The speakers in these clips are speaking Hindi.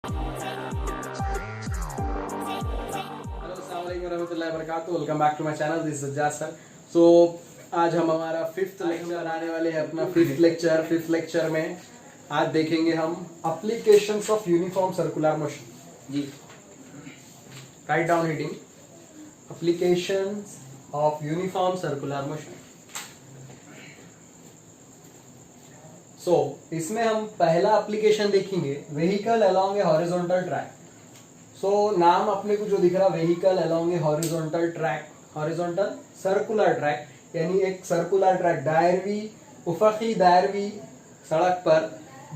Welcome back to my channel, this is Sajjad sir. So आज हम हमारा फिफ्थ लेक्चर आने वाले हैं, अपना फिफ्थ लेक्चर में आज देखेंगे हम applications of uniform circular motion. जी, write down heading, applications of uniform circular motion. So इसमें हम पहला एप्लीकेशन देखेंगे, vehicle along a horizontal track. So नाम अपने को जो दिख रहा, vehicle along a horizontal track, horizontal circular track, यानी एक सर्कुलर ट्रैक, दायरवी उफकी दायरवी सड़क पर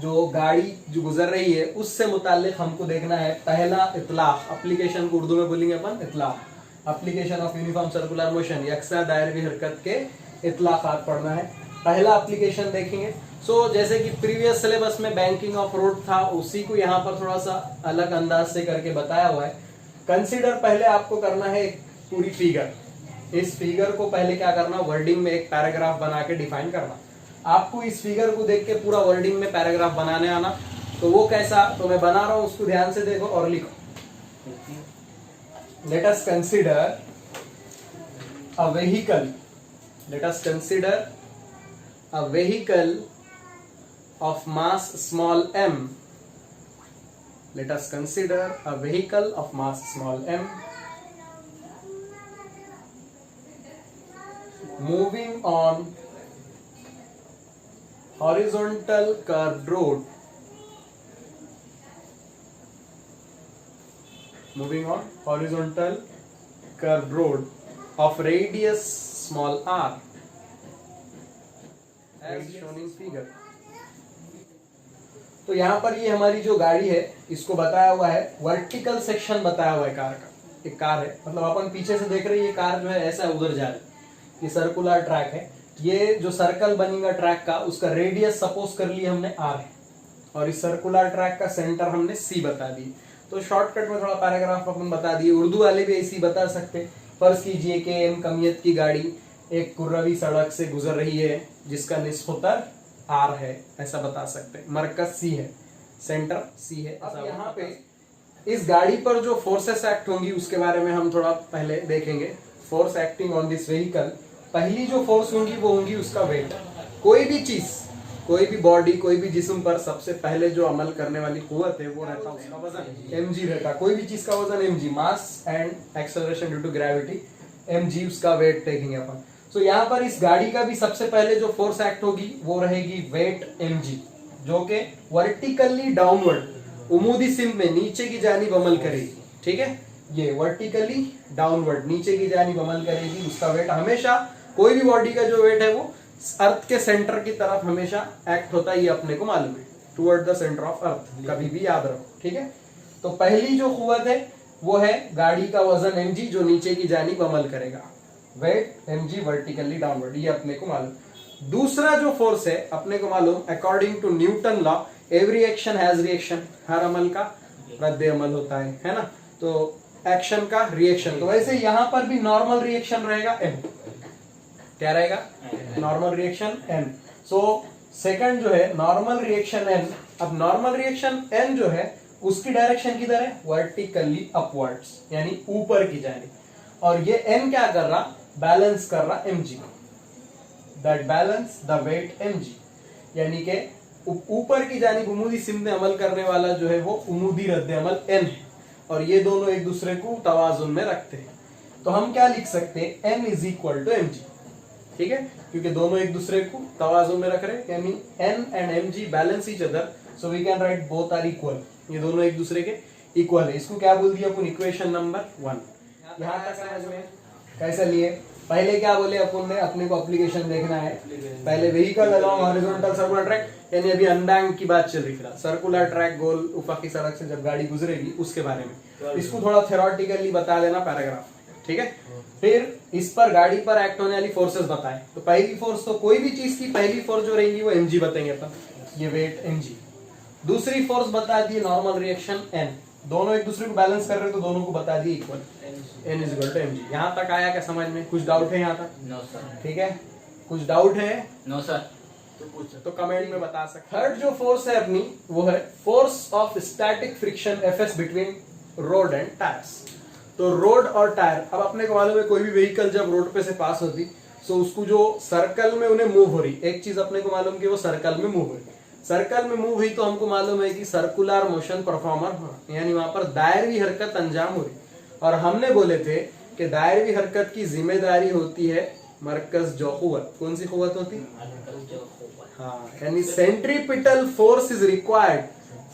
जो गाड़ी जो गुजर रही है उससे मुताल्लिक हमको देखना है पहला इतलाक। एप्लीकेशन को उर्दू में बोलेंगे अपन इतलाक, application of uniform circular motion, यकसा दायरवी हरकत के इतलाकात पढ़ना है। पहला एप्लीकेशन देखेंगे। सो जैसे कि प्रीवियस सिलेबस में बैंकिंग ऑफ रोड था, उसी को यहाँ पर थोड़ा सा अलग अंदाज से करके बताया हुआ है। कंसीडर पहले आपको करना है एक पूरी फिगर। इस फिगर को पहले क्या करना, वर्डिंग में एक पैराग्राफ बना के डिफाइन करना। आपको इस फिगर को देख के पूरा वर्डिंग में पैराग्राफ बनाने आना। तो वो कैसा, तो मैं बना रहा हूं, उसको ध्यान से देखो और लिखो। Let us consider a vehicle, let us consider a vehicle of mass small m. Let us consider a vehicle of mass small m moving on horizontal curved road, moving on horizontal curved road of radius small r as shown in figure। तो यहाँ पर ये हमारी जो गाड़ी है इसको बताया हुआ है, वर्टिकल सेक्शन बताया हुआ है कार का। एक कार है, मतलब अपन पीछे से देख रहे हैं, ये कार जो है ऐसा उधर जा रही है, ये सर्कुलर ट्रैक है। ये जो सर्कल बनेगा ट्रैक का, उसका रेडियस सपोज कर लिया हमने r है, और इस सर्कुलर ट्रैक का सेंटर हमने c बता दी। तो शॉर्टकट में थोड़ा पैराग्राफ अपन बता दिए, उर्दू वाले भी ऐसी बता सकते। फर्ज कीजिए कि एम कमियत की गाड़ी एक कुर्रवी सड़क से गुजर रही है जिसका निस्बतर R है, ऐसा बता सकते हैं। मरकज C है, सेंटर C है। अब यहाँ पे इस गाड़ी पर जो फोर्सेस एक्ट होंगी उसके बारे में हम थोड़ा पहले देखेंगे। Force acting on this vehicle, पहली जो फोर्स होंगी वो होंगी उसका वेट। कोई भी चीज, कोई भी बॉडी, कोई भी जिस्म पर सबसे पहले जो अमल करने वाली कुव्वत है वो रहता है उसका वजन, mg रहता। कोई भी चीज का वजन mg, mass and acceleration due to gravity, mg उसका वेट देखेंगे अपन। तो यहाँ पर इस गाड़ी का भी सबसे पहले जो फोर्स एक्ट होगी वो रहेगी वेट mg, जो कि वर्टिकली डाउनवर्ड उमूदी सिम में नीचे की जानिब अमल करेगी। ठीक है, ये वर्टिकली डाउनवर्ड नीचे की जानिब अमल करेगी। उसका वेट हमेशा, कोई भी बॉडी का जो वेट है वो अर्थ के सेंटर की तरफ हमेशा एक्ट होता है, ये अपने को मालूम है, toward the centre of earth, कभी भी याद रखो। ठीक है, तो पहली जो कुव्वत है वो है गाड़ी का वजन mg जो नीचे की जानिब अमल करेगा, वेट mg वर्टिकली डाउनवर्ड, ये अपने को मालूम। दूसरा जो फोर्स है अपने को मालूम, according to Newton law every action has reaction, हर अमल का रद्द अमल होता है ना। तो एक्शन का रिएक्शन, तो वैसे यहाँ पर भी नॉर्मल रिएक्शन रहेगा m, क्या रहेगा, normal reaction n। So second जो है नॉर्मल रिएक्शन n। अब नॉर्मल रिएक्शन n जो है उसकी डायरेक्शन किधर है, वर्टिकली अपवर्ड्स, यानी ऊपर की जानिब। और ये n क्या कर रहा, बैलेंस कर रहा mg, that balance the weight mg, यानी कि ऊपर की जानिब उमूदी सिम में अमल करने वाला जो है वो उमूदी रद्द अमल n है, और ये दोनों एक दूसरे को तवाजुन में रखते हैं। तो हम क्या लिख सकते हैं, n is equal to mg। ठीक है, क्योंकि दोनों एक दूसरे को तवाजुन में रख रहे हैं, यानी n and mg balance each other, so we can write both are equal, ये दोनों एक दूसरे के इक्वल है। इसको क्या बोल दिया अपन, इक्वेशन नंबर 1। यहाँ तक समझ में कैसे लिए, पहले क्या बोले अपन ने, अपने को एप्लीकेशन देखना है। पहले vehicle along horizontal circular track, यानी अभी अनबैंक की बात चल रही है, सर्कुलर ट्रैक गोल उफकी सड़क से जब गाड़ी गुजरेगी उसके बारे में। इसको थोड़ा थ्योरेटिकली बता देना पैराग्राफ, ठीक है। फिर इस पर गाड़ी पर एक्ट होने वाली फोर्सेस बताए। तो पहली फोर्स, तो कोई भी चीज की पहली फोर्स जो रहेगी वो mg बताएंगे अपन, ये वेट mg। दूसरी फोर्स बता दी नॉर्मल रिएक्शन n, दोनों एक दूसरे को बैलेंस कर रहे हैं तो दोनों को बता दिए equal, n is equal to mg। यहाँ तक आया क्या समझ में, कुछ डाउट है यहाँ तक? No sir. ठीक है, कुछ डाउट है? No sir. तो कमेंट में बता सकते। थर्ड जो फोर्स है अपनी वो है force of static friction FS between road and tyres. तो रोड और टायर, अब अपने को मालूम है कोई भी व्हीकल जब रोड पे से पास होती तो उसको जो सर्कल में उन्हें मूव हो रही, एक चीज अपने को मालूम कि वो सर्कल में मूव हो रही, सर्कल में मूव हुई तो हमको मालूम है कि सर्कुलर मोशन परफॉर्मर हो, यानी वहां पर दायरवी हरकत अंजाम हो रही। और हमने बोले थे कि दायरवी हरकत की जिम्मेदारी होती है मरकज जो कुव्वत, कौन सी कुव्वत होती? हाँ, यानी centripetal force is required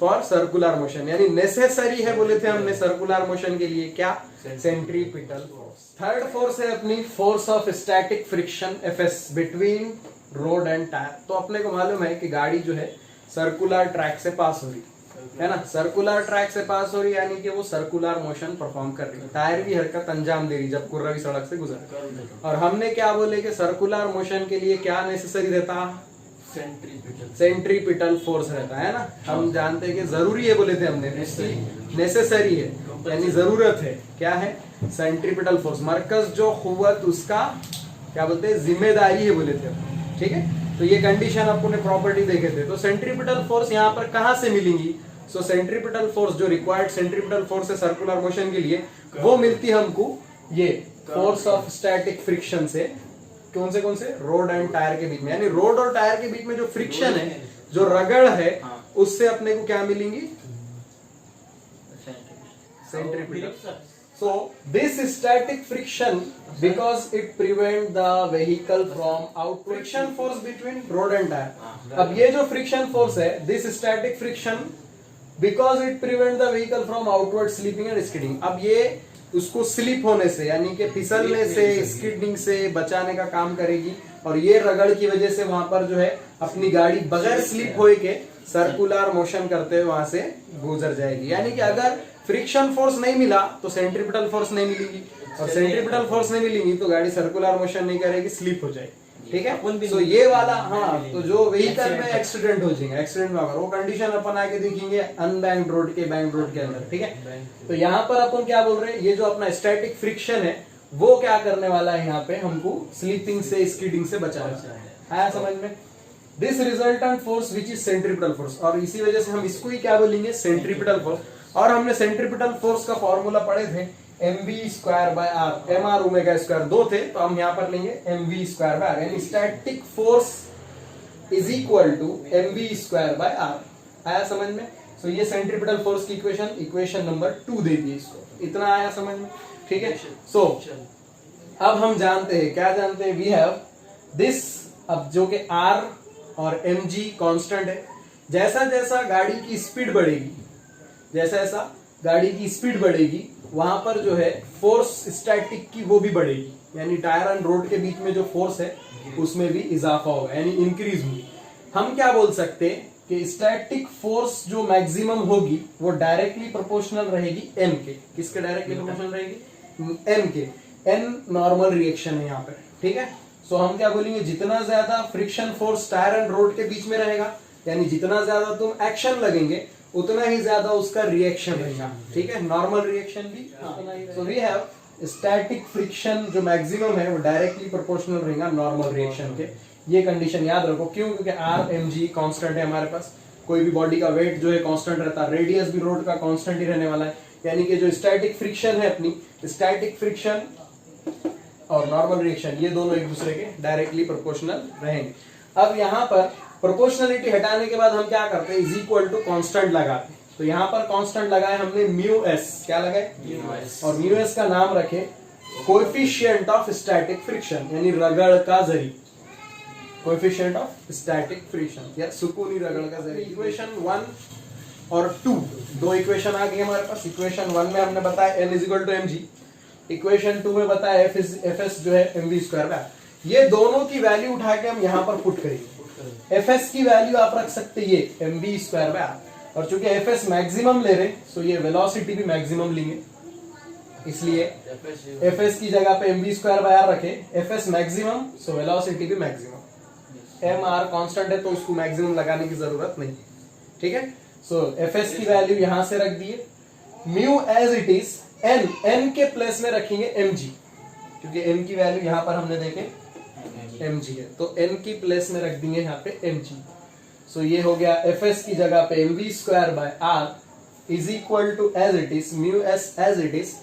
for circular motion, यानी नेसेसरी है बोले थे हमने सर्कुलर मोशन के लिए क्या? Centripetal force. थर्ड फोर्स है अपनी force of static friction FS between road and tyre. तो अपने को मालूम है कि गाड़ी जो है सर्कुलर ट्रैक से पास हो रही है ना, सर्कुलर ट्रैक से पास हो रही यानी कि वो सर्कुलर मोशन परफॉर्म कर रही है, टायर भी हरकत अंजाम दे रही जब कुर्रवी सड़क से गुजर। और हमने क्या बोले कि सर्कुलर मोशन के लिए क्या नेसेसरी रहता? सेंट्रीपिटल फोर्स रहता है ना। हम जानते हैं कि जरूरी है बोले थे हमने, नेसेसरी है यानी जरूरत है, क्या है? सेंट्रीपिटल फोर्स, मरकज जो कुव्वत उसका क्या बोलते हैं? जिम्मेदारी है बोले थे, ठीक है। तो ये कंडीशन आपको ने प्रॉपर्टी देखे थे। तो सेंट्रीपिटल फोर्स यहाँ पर कहां से मिलेंगी? सो सेंट्रीपिटल फोर्स जो रिक्वायर्ड सेंट्रीपिटल फोर्स है सर्कुलर मोशन के लिए वो मिलती है हमको ये फोर्स ऑफ स्टैटिक फ्रिक्शन से। कौन से? रोड एंड टायर के बीच में, यानी रोड और टायर के बीच में जो फ्रिक्शन है, जो रगड़ है, उससे अपने को क्या मिलेंगी? Centripetal. So this static friction because it prevent the vehicle from out friction force between road and tire। अब ये जो friction force है, this static friction because it prevent the vehicle from outward slipping and skidding। अब ये उसको स्लिप होने से यानी कि फिसलने से, स्किडिंग से बचाने का काम करेगी। और ये रगड़ की वजह से वहां पर जो है अपनी गाड़ी बगैर स्लिप होए के सर्कुलर मोशन करते हुए वहां से गुजर जाएगी। यानी कि अगर फ्रिक्शन फोर्स नहीं मिला तो सेंट्रीपिटल फोर्स नहीं मिलेगी, और सेंट्रीपिटल फोर्स नहीं मिलेगी तो गाड़ी सर्कुलर मोशन नहीं करेगी, स्लिप हो जाएगी, ठीक है। तो ये वाला, हाँ, तो जो व्हीकल में एक्सीडेंट हो जाएंगे, एक्सीडेंट में वो कंडीशन अपन आके देखेंगे अनबैंक्ड रोड के, बैंक रोड के अंदर, ठीक है। तो यहाँ पर अपन क्या बोल रहे हैं, ये जो अपना स्टैटिक फ्रिक्शन है वो क्या करने वाला है, यहाँ पे हमको स्लीपिंग से, स्किडिंग से बचाना है। आया समझ में? This resultant force which is centripetal force, और इसी वजह से हम इसको ही क्या बोलेंगे? Centripetal force. और हमने सेंट्रीपिटल फोर्स का फॉर्मूला पढ़े थे mv²/r, mr ओमेगा स्क्वायर, दो थे तो हम यहाँ पर लेंगे mv²/r, यानी static force is equal to mv²/r। आया समझ में? तो ये सेंट्रीपिटल फोर्स की इक्वेशन नंबर 2 दे दी इसको। इतना आया समझ में, ठीक है। सो अब हम जानते हैं, क्या जानते हैं? वी हैव दिस, अब जो कि r और mg कांस्टेंट है। जैसा जैसा गाड़ी की स्पीड बढ़ेगी, जैसा जैसा गाड़ी की स्पीड बढ़ेगी वहां पर जो है फोर्स स्टैटिक की वो भी बढ़ेगी, यानी टायर एंड रोड के बीच में जो फोर्स है उसमें भी इजाफा होगा, यानी इंक्रीज होगी। हम क्या बोल सकते हैं कि स्टैटिक फोर्स जो मैक्सिमम होगी वो डायरेक्टली प्रोपोर्शनल रहेगी m के। किसके डायरेक्टली प्रोपोर्शनल रहेगी? m के। n नॉर्मल रिएक्शन है यहाँ पर, ठीक है। सो हम क्या बोलेंगे? जितना ज्यादा friction force tyre and road के बीच में रहेगा, यानी जितना ज्यादा तुम एक्शन लगेंगे उतना ही ज्यादा उसका रिएक्शन रहेगा, ठीक है। नॉर्मल रिएक्शन भी उतना ही। So we have static friction जो मैक्सिमम है वो डायरेक्टली प्रोपोर्शनल रहेगा नॉर्मल रिएक्शन के। ये कंडीशन याद रखो, क्यों? क्योंकि r mg कांस्टेंट है हमारे पास, कोई भी बॉडी का वेट जो है कांस्टेंट रहता है, रेडियस भी रोड का कांस्टेंट ही रहने वाला है, यानी कि जो स्टैटिक फ्रिक्शन है अपनी, स्टैटिक फ्रिक्शन और नॉर्मल रिएक्शन ये दोनों एक दूसरे के डायरेक्टली प्रोपोर्शनल रहेंगे। अब यहाँ पर प्रोपोर्शनलिटी हटाने के बाद हम क्या करते हैं? इज इक्वल टू कांस्टेंट लगाते हैं। तो यहाँ पर कांस्टेंट लगाए हमने म्यू एस, क्या लगाए? और म्यू एस का नाम रखे कोएफिशिएंट ऑफ स्टैटिक फ्रिक्शन, यानी रगड़ का जरी, कोएफिशिएंट ऑफ स्टैटिक फ्रिक्शन या सुकूनी रगड़ का जरी। इक्वेशन 1 और 2 दो इक्वेशन आ गई हमारे पास। इक्वेशन 1 में हमने बताया n is equal to mg, equation 2 में बताया fs जो है mv²। ये दोनों की वैल्यू उठा के हम यहाँ पर पुट करेंगे। fs की वैल्यू आप रख सकते ये mv²/r, और चूंकि fs मैक्सिमम ले रहे सो ये वेलोसिटी भी मैक्सिमम लेंगे, इसलिए fs की जगह पे mv²/r रखे। fs मैक्सिमम सो वेलोसिटी भी मैक्सिमम। mr कांस्टेंट है तो उसको मैक्सिमम लगाने की जरूरत नहीं, ठीक है। सो fs की वैल्यू यहां से रख दिए, mu as it is n के प्लेस में रखेंगे mg, क्योंकि n की वैल्यू यहां पर हमने देखे mg है, तो n की प्लेस में रख देंगे यहाँ पे mg। सो ये हो गया fs की जगह पे mv square by r is equal to as it is mu s as it is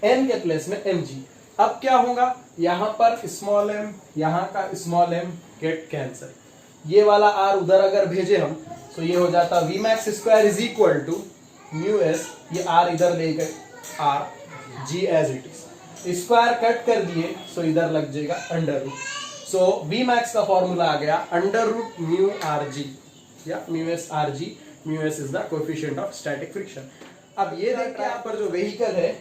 n के प्लेस में mg। अब क्या होगा, यहाँ पर स्मॉल m, यहाँ का स्मॉल m गेट कैंसर, ये वाला r उधर अगर भेजे हम तो ये हो जाता v max square is equal to mu s, ये r इधर ले गए r g as it is, square cut कर दिए सो इधर लग जाएगा under root. So v max का फॉर्मूला आ गया under root mu r g या mu s r g, mu s is the coefficient of static friction. अब ये देखिए यहाँ पर जो व्हीकल है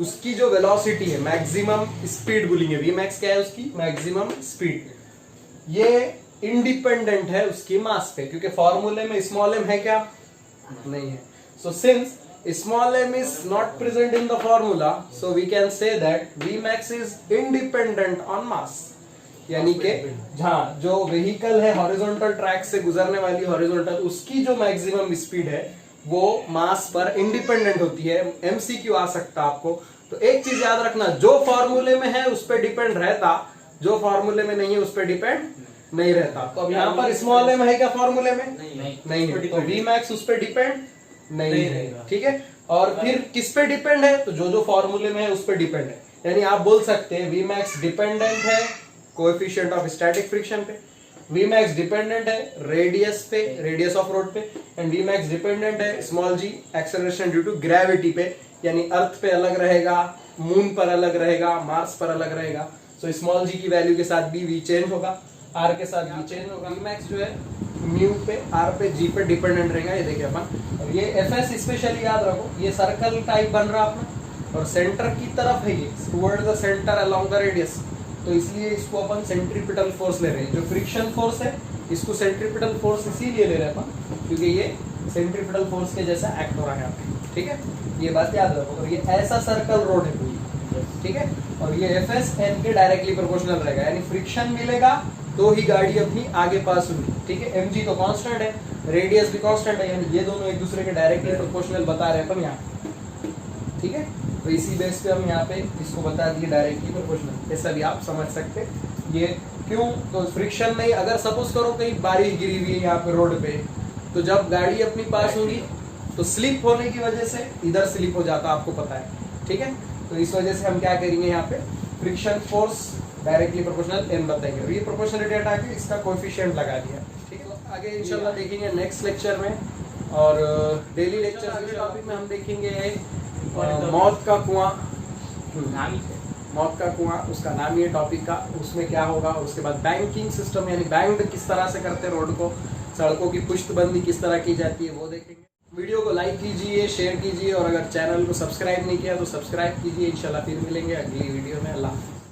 उसकी जो वेलोसिटी है मैक्सिमम स्पीड बोलेंगे, वी मैक्स क्या है उसकी मैक्सिमम स्पीड, ये इंडिपेंडेंट है उसकी मास पे, क्योंकि फॉर्मूले में स्मॉल एम है क्या, नहीं है। So since small m is not present in the formula, so we can say that v max is independent on mass, यानी कि जहाँ जो व्हीकल है हॉरिजॉन्टल ट्रैक से गुजरने वाली हॉरिजॉन्टल, उसकी जो मैक्सिमम स्पीड है वो मास पर इंडिपेंडेंट होती है। एमसीक्यू आ सकता आपको, तो एक चीज याद रखना, जो फॉर्मूले में है उस पर डिपेंड रहता, जो फॉर्मूले में नहीं है उस पर डिपेंड नहीं रहता। तो अब यहाँ पर स्मॉल एम है क्या फॉर्मूले में, नहीं है, तो वी मैक्स उस पर डिपेंड नहीं रहेगा, ठीक है। और फिर किस पे डिपेंड है, तो जो जो फॉर्मूले में है उस पर डिपेंड है, यानी आप बोल सकते हैं वी मैक्स डिपेंडेंट है कोएफिशिएंट ऑफ स्टैटिक फ्रिक्शन पे, वी मैक्स डिपेंडेंट है रेडियस पे, रेडियस ऑफ रोड पे, एंड वी मैक्स डिपेंडेंट है small g acceleration due to gravity पे, यानी अर्थ पे अलग रहेगा, मून पर अलग रहेगा, मार्स पर अलग रहेगा। सो स्मॉल जी की वैल्यू के साथ भी वी चेंज होगा, आर के साथ भी चेंज होगा। वी मैक्स जो है म्यू पे, आर पे, जी पे डिपेंडेंट रहेगा, ये देखिए अपन। और ये एफ एस स्पेशली याद रखो, ये सर्कल टाइप बन रहा अपना और सेंटर की तरफ है ये, toward the centre along the radius, तो इसलिए इसको अपन सेंट्रीपिटल फोर्स ले रहे हैं। जो फ्रिक्शन फोर्स है इसको सेंट्रीपिटल फोर्स इसीलिए ले रहे हैं अपन क्योंकि ये सेंट्रीपिटल फोर्स के जैसा एक्ट हो रहा है आपके, ठीक है, ये बात याद रखो। और ये ऐसा सर्कल रोड है पूरी, ठीक है, और ये एफ एस एन के डायरेक्टली प्रोपोर्शनल रहेगा, यानी फ्रिक्शन मिलेगा तो ही गाड़ी अपनी आगे पास होगी, ठीक है। एम जी तो कांस्टेंट है, रेडियस भी कांस्टेंट है, यानी ये दोनों एक दूसरे के डायरेक्टली प्रोपोर्शनल बता रहे हैं अपन यहाँ, ठीक है। तो इसी बेस पे हम यहाँ पे इसको बता दिए डायरेक्टली प्रोपोर्शनल, ऐसा भी आप समझ सकते। ये क्यों, तो फ्रिक्शन नहीं, अगर सपोज करो कहीं बारिश गिरी हुई है यहाँ पे रोड पे, तो जब गाड़ी अपनी पास होगी तो स्लिप होने की वजह से इधर स्लिप हो जाता, आपको पता है, ठीक है। तो इस वजह से हम क्या करेंगे यहाँ पे friction force directly proportional n बताएंगे, और ये प्रोपोर्शनलिटी हटा के इसका कोएफिशिएंट लगा दिया, ठीक है। तो आगे इंशाल्लाह देखेंगे नेक्स्ट लेक्चर में, और डेली लेक्चर के टॉपिक में हम देखेंगे मौत का कुआं, मौत का कुआं उसका नाम है टॉपिक का, उसमें क्या होगा, उसके बाद बैंकिंग सिस्टम यानी बैंक्ड किस तरह से करते हैं रोड को, सड़कों की पुष्टबंदी किस तरह की जाती है वो देखेंगे। वीडियो को लाइक कीजिए, शेयर कीजिए, और अगर चैनल को सब्सक्राइब नहीं किया तो सब्सक्राइब कीजिए। इंशाल्लाह फिर मिलेंगे अगली वीडियो में। अल्लाह हाफ़िज़।